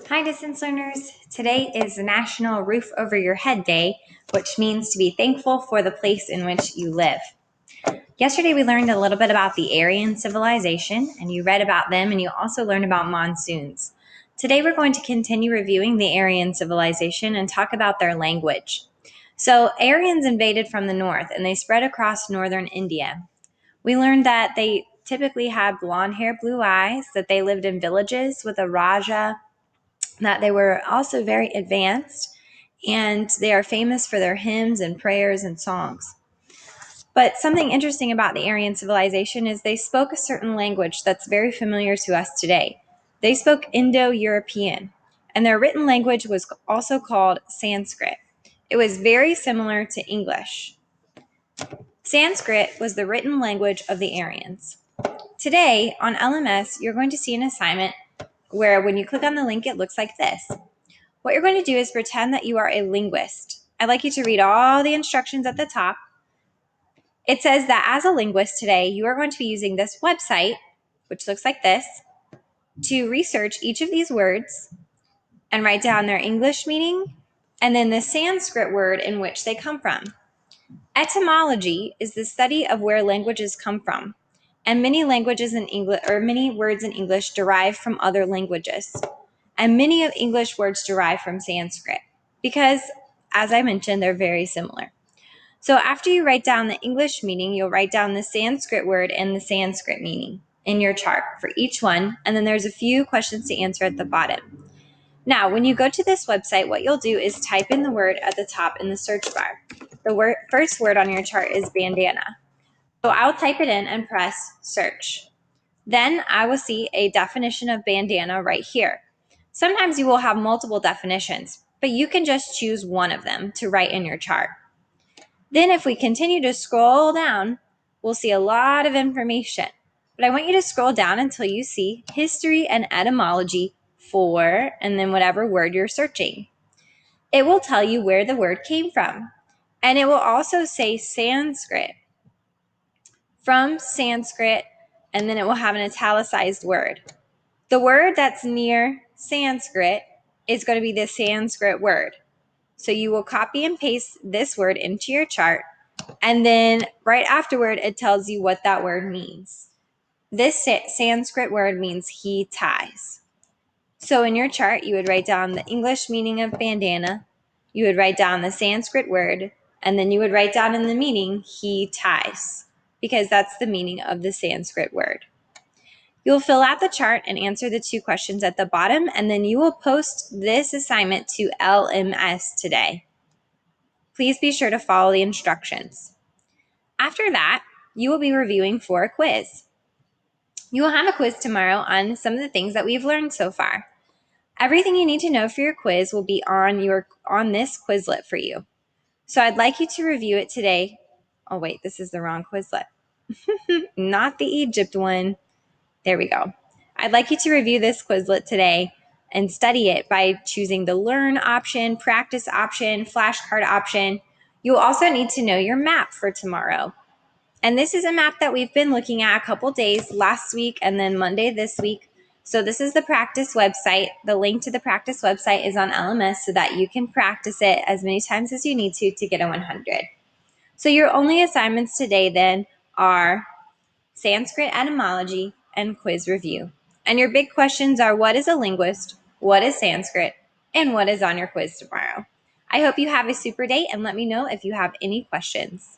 Hi, distance learners. Today is National Roof Over Your Head Day, which means to be thankful for the place in which you live. Yesterday, we learned a little bit about the Aryan civilization, and you read about them, and you also learned about monsoons. Today, we're going to continue reviewing the Aryan civilization and talk about their language. So, Aryans invaded from the north, and they spread across northern India. We learned that they typically had blonde hair, blue eyes, that they lived in villages with a Raja, that they were also very advanced, and they are famous for their hymns and prayers and songs. But something interesting about the Aryan civilization is they spoke a certain language that's very familiar to us today. They spoke Indo-European, and their written language was also called Sanskrit. It was very similar to English. Sanskrit was the written language of the Aryans. Today on LMS, you're going to see an assignment where when you click on the link, it looks like this. What you're going to do is pretend that you are a linguist. I'd like you to read all the instructions at the top. It says that as a linguist today, you are going to be using this website, which looks like this, to research each of these words and write down their English meaning and then the Sanskrit word in which they come from. Etymology is the study of where languages come from, and many languages in English, or many words in English, derive from other languages. And many of English words derive from Sanskrit because, as I mentioned, they're very similar. So after you write down the English meaning, you'll write down the Sanskrit word and the Sanskrit meaning in your chart for each one, and then there's a few questions to answer at the bottom. Now, when you go to this website, what you'll do is type in the word at the top in the search bar. The first word on your chart is bandana. So I'll type it in and press search. Then I will see a definition of bandana right here. Sometimes you will have multiple definitions, but you can just choose one of them to write in your chart. Then if we continue to scroll down, we'll see a lot of information. But I want you to scroll down until you see history and etymology for, and then whatever word you're searching. It will tell you where the word came from. And it will also say Sanskrit, from Sanskrit, and then it will have an italicized word. The word that's near Sanskrit is going to be the Sanskrit word. So you will copy and paste this word into your chart, and then right afterward, it tells you what that word means. This Sanskrit word means he ties. So in your chart, you would write down the English meaning of bandana, you would write down the Sanskrit word, and then you would write down in the meaning he ties, because that's the meaning of the Sanskrit word. You'll fill out the chart and answer the two questions at the bottom, and then you will post this assignment to LMS today. Please be sure to follow the instructions. After that, you will be reviewing for a quiz. You will have a quiz tomorrow on some of the things that we've learned so far. Everything you need to know for your quiz will be on this Quizlet for you. So I'd like you to review it today. Oh wait, this is the wrong Quizlet. Not the Egypt one. There we go. I'd like you to review this Quizlet today and study it by choosing the Learn option, Practice option, Flashcard option. You'll also need to know your map for tomorrow. And this is a map that we've been looking at a couple days, last week and then Monday this week. So this is the practice website. The link to the practice website is on LMS so that you can practice it as many times as you need to get a 100. So your only assignments today then are Sanskrit etymology and quiz review. And your big questions are: what is a linguist, what is Sanskrit, and what is on your quiz tomorrow. I hope you have a super day, and let me know if you have any questions.